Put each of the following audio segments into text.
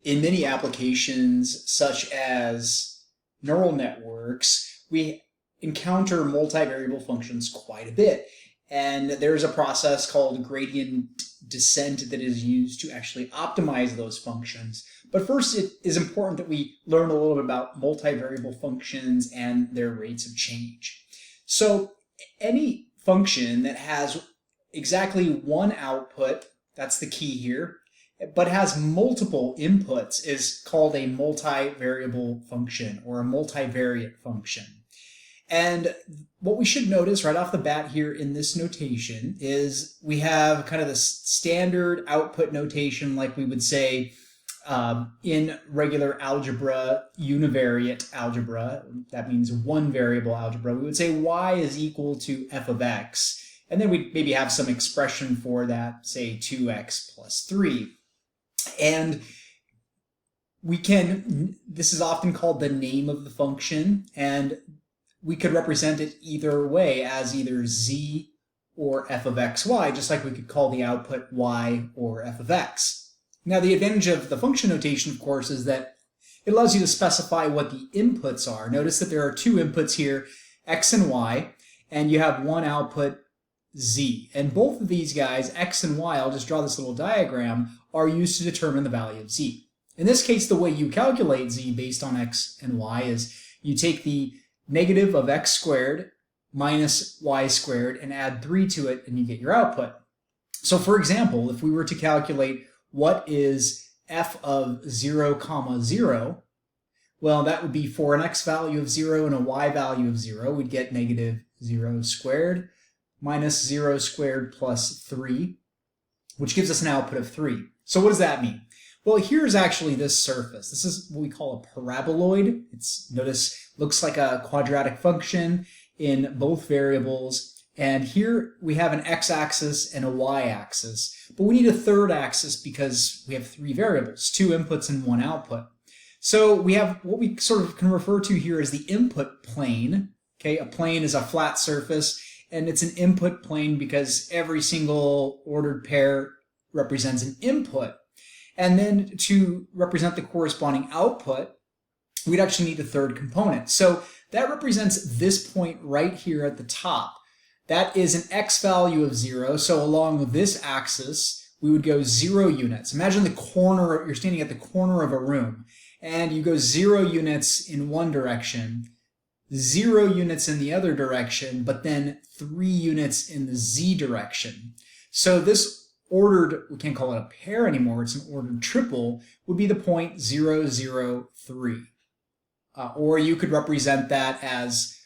In many applications, such as neural networks, we encounter multivariable functions quite a bit. And there's a process called gradient descent that is used to actually optimize those functions. But first, it is important that we learn a little bit about multivariable functions and their rates of change. So any function that has exactly one output, that's the key here, but has multiple inputs is called a multivariable function or a multivariate function. And what we should notice right off the bat here in this notation is we have kind of the standard output notation like we would say in regular algebra, univariate algebra. That means one variable algebra. We would say y is equal to f of x. And then we'd maybe have some expression for that, say 2x plus 3. And this is often called the name of the function, and we could represent it either way as either z or f of xy, just like we could call the output y or f of x. Now, the advantage of the function notation, of course, is that it allows you to specify what the inputs are. Notice that there are two inputs here, x and y, and you have one output, z. And both of these guys, x and y, I'll just draw this little diagram, are used to determine the value of z. In this case, the way you calculate z based on x and y is you take the negative of x squared minus y squared and add 3 to it, and you get your output. So for example, if we were to calculate what is f of 0 comma 0, well, that would be for an x value of 0 and a y value of 0, we'd get negative 0 squared minus 0 squared plus 3, which gives us an output of 3. So what does that mean? Well, here's actually this surface. This is what we call a paraboloid. Notice, looks like a quadratic function in both variables. And here we have an x-axis and a y-axis. But we need a third axis because we have 3 variables, 2 inputs and 1 output. So we have what we sort of can refer to here as the input plane. Okay, a plane is a flat surface, and it's an input plane because every single ordered pair represents an input. And then to represent the corresponding output, we'd actually need a third component. So that represents this point right here at the top. That is an x value of 0. So along this axis, we would go 0 units. Imagine you're standing at the corner of a room, and you go 0 units in one direction, 0 units in the other direction, but then 3 units in the z direction. So this ordered, we can't call it a pair anymore, it's an ordered triple, would be the point 0, 0, 3. Or you could represent that as,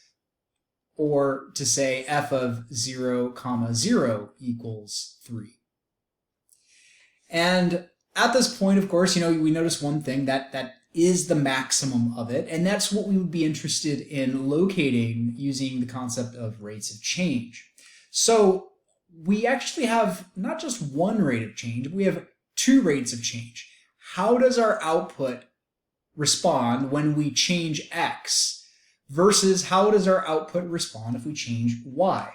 or to say f of 0, comma 0 equals 3. And at this point, of course, we notice one thing, that is the maximum of it, and that's what we would be interested in locating using the concept of rates of change. So we actually have not just one rate of change, we have 2 rates of change. How does our output respond when we change x versus how does our output respond if we change y?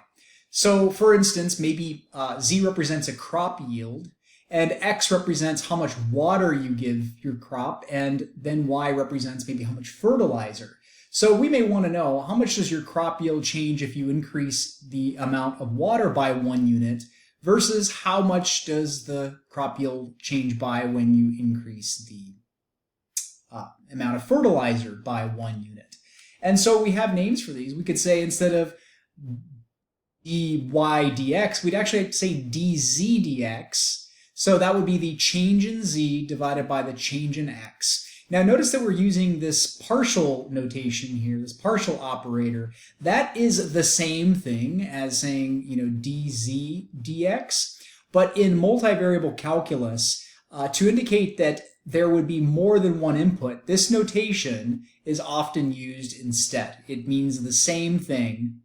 So for instance, maybe z represents a crop yield, and x represents how much water you give your crop, and then y represents maybe how much fertilizer. So we may want to know how much does your crop yield change if you increase the amount of water by 1 unit versus how much does the crop yield change by when you increase the amount of fertilizer by 1 unit. And so we have names for these. We could say instead of dy dx, we'd actually say dz dx. So that would be the change in z divided by the change in x. Now notice that we're using this partial notation here, this partial operator. That is the same thing as saying, dz dx, but in multivariable calculus, to indicate that there would be more than one input, this notation is often used instead. It means the same thing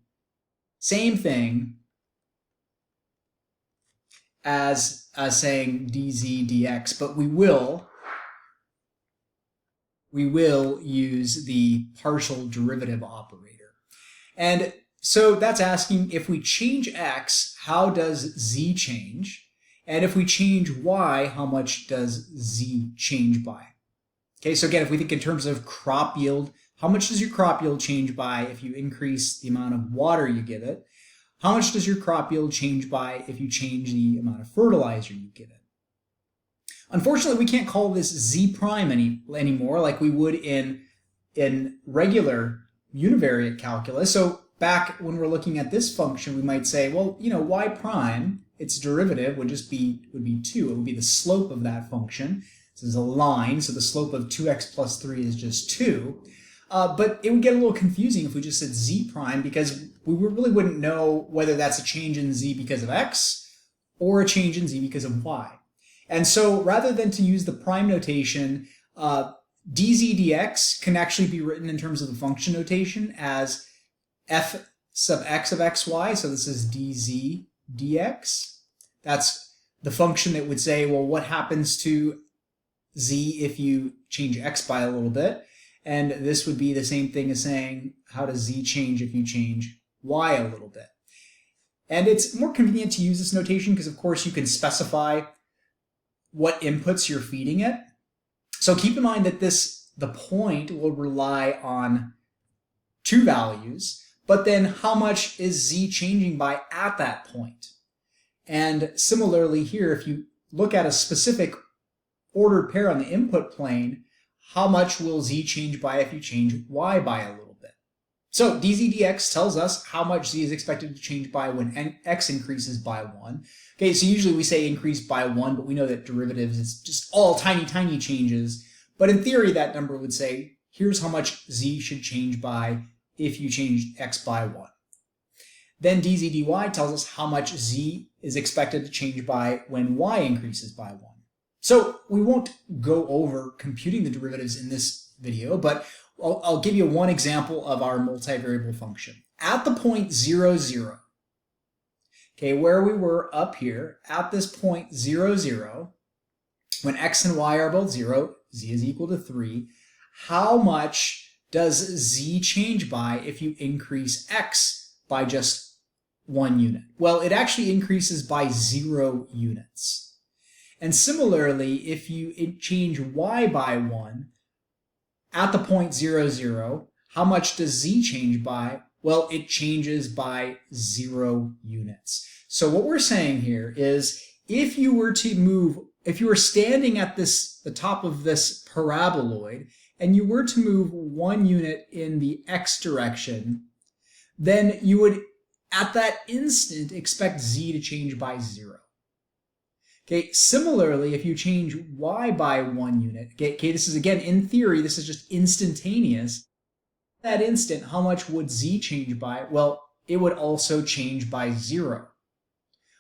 as saying dz dx, but we will use the partial derivative operator. And so that's asking, if we change x, how does z change? And if we change y, how much does z change by? Okay, so again, if we think in terms of crop yield, how much does your crop yield change by if you increase the amount of water you give it? How much does your crop yield change by if you change the amount of fertilizer you give it? Unfortunately, we can't call this z prime anymore like we would in regular univariate calculus. So back when we're looking at this function, we might say, well, y prime, its derivative would be 2. It would be the slope of that function. This is a line, so the slope of 2x plus 3 is just 2. But it would get a little confusing if we just said z prime, because we really wouldn't know whether that's a change in z because of x or a change in z because of y. And so rather than to use the prime notation, dz dx can actually be written in terms of the function notation as f sub x of xy. So this is dz dx. That's the function that would say, well, what happens to z if you change x by a little bit? And this would be the same thing as saying, how does z change if you change y a little bit? And it's more convenient to use this notation because, of course, you can specify what inputs you're feeding it. So keep in mind that the point will rely on 2 values, but then how much is z changing by at that point? And similarly here, if you look at a specific ordered pair on the input plane, how much will z change by if you change y by a little bit? So dz dx tells us how much z is expected to change by when x increases by 1. Okay, so usually we say increase by 1, but we know that derivatives is just all tiny, tiny changes. But in theory, that number would say, here's how much z should change by if you change x by 1. Then dz dy tells us how much z is expected to change by when y increases by 1. So we won't go over computing the derivatives in this video, but I'll give you one example of our multivariable function. At the point 0, 0, okay, where we were up here, at this point 0, 0, when x and y are both 0, z is equal to 3, how much does z change by if you increase x by just 1 unit? Well, it actually increases by 0 units. And similarly, if you change y by 1, at the point 0, 0, how much does z change by? Well, it changes by 0 units. So what we're saying here is if you were standing at the top of this paraboloid and you were to move 1 unit in the x direction, then you would at that instant expect z to change by 0. Okay, similarly, if you change y by 1 unit, okay, this is again, in theory, this is just instantaneous. At that instant, how much would z change by? Well, it would also change by 0.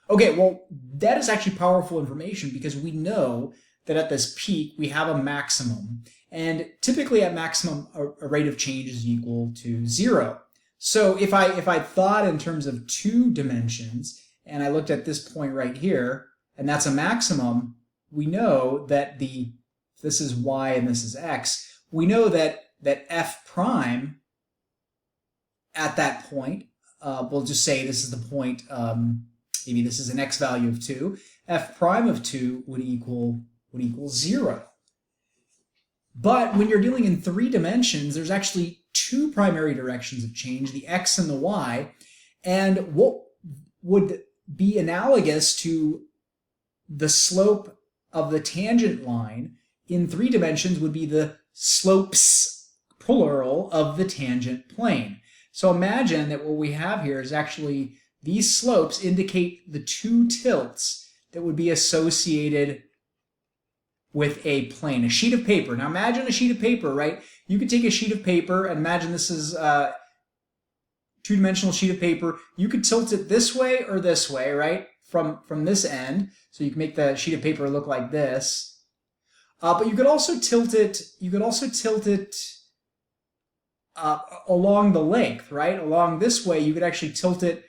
Okay, well, that is actually powerful information because we know that at this peak, we have a maximum. And typically at maximum, a rate of change is equal to 0. So if I thought in terms of 2 dimensions, and I looked at this point right here, and that's a maximum, we know that this is y and this is x, we know that f prime at that point, we'll just say this is the point, maybe this is an x value of 2, f prime of 2 would equal 0. But when you're dealing in 3 dimensions, there's actually 2 primary directions of change, the x and the y, and what would be analogous to the slope of the tangent line in 3 dimensions would be the slopes, plural, of the tangent plane. So imagine that what we have here is actually these slopes indicate the 2 tilts that would be associated with a plane, a sheet of paper. Now imagine a sheet of paper, right? You could take a sheet of paper and imagine this is a 2-dimensional sheet of paper. You could tilt it this way or this way, right? From this end. So you can make the sheet of paper look like this. But you could also tilt it, along the length, right? Along this way, you could actually tilt it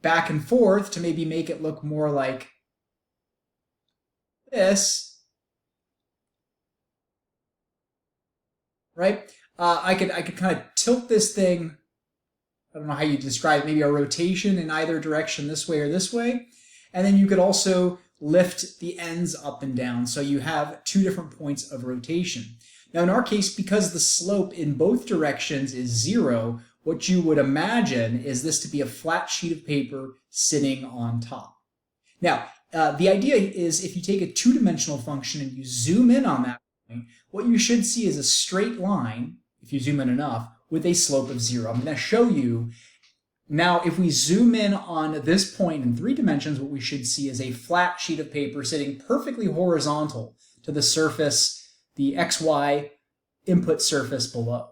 back and forth to maybe make it look more like this, right? I could kind of tilt this thing. I don't know how you describe it, maybe a rotation in either direction, this way or this way. And then you could also lift the ends up and down, so you have two different points of rotation. Now in our case, because the slope in both directions is 0, what you would imagine is this to be a flat sheet of paper sitting on top. Now, the idea is if you take a two-dimensional function and you zoom in on that point, what you should see is a straight line, if you zoom in enough, with a slope of 0. I'm going to show you. Now, if we zoom in on this point in 3 dimensions, what we should see is a flat sheet of paper sitting perfectly horizontal to the surface, the xy input surface below.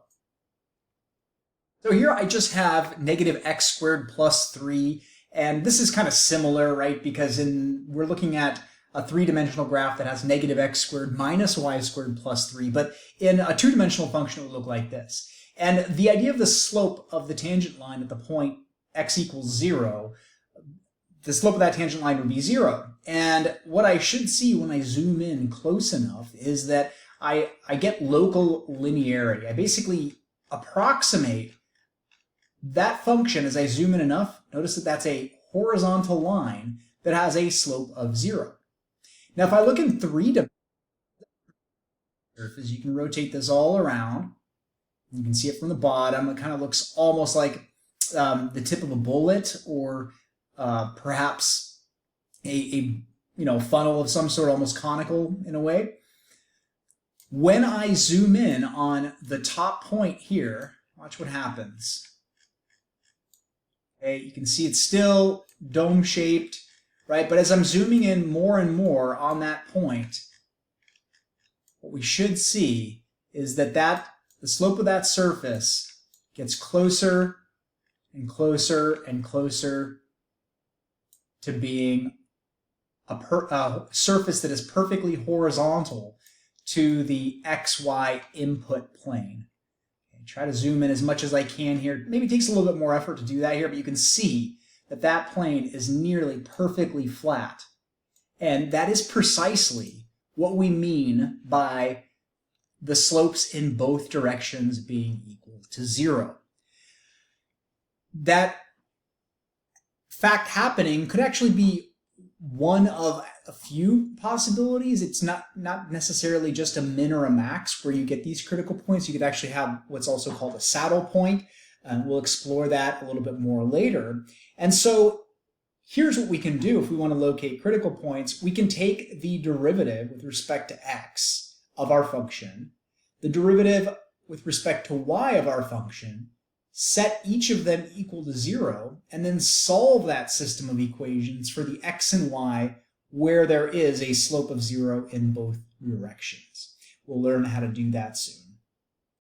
So here I just have negative x squared plus 3, and this is kind of similar, right? Because we're looking at a 3-dimensional graph that has negative x squared minus y squared plus 3, but in a 2-dimensional function it would look like this. And the idea of the slope of the tangent line at the point x equals 0, the slope of that tangent line would be 0. And what I should see when I zoom in close enough is that I get local linearity. I basically approximate that function as I zoom in enough. Notice that that's a horizontal line that has a slope of 0. Now if I look in 3 dimensions, you can rotate this all around. You can see it from the bottom. It kind of looks almost like the tip of a bullet, or perhaps a funnel of some sort, almost conical in a way. When I zoom in on the top point here, watch what happens. Okay, you can see it's still dome-shaped, right? But as I'm zooming in more and more on that point, what we should see is that the slope of that surface gets closer and closer and closer to being a surface that is perfectly horizontal to the XY input plane. Okay, try to zoom in as much as I can here. Maybe it takes a little bit more effort to do that here, but you can see that that plane is nearly perfectly flat. And that is precisely what we mean by the slopes in both directions being equal to 0. That fact happening could actually be one of a few possibilities. It's not necessarily just a min or a max where you get these critical points. You could actually have what's also called a saddle point, and we'll explore that a little bit more later. And so here's what we can do if we want to locate critical points. We can take the derivative with respect to x of our function, the derivative with respect to y of our function, set each of them equal to 0, and then solve that system of equations for the x and y where there is a slope of 0 in both directions. We'll learn how to do that soon.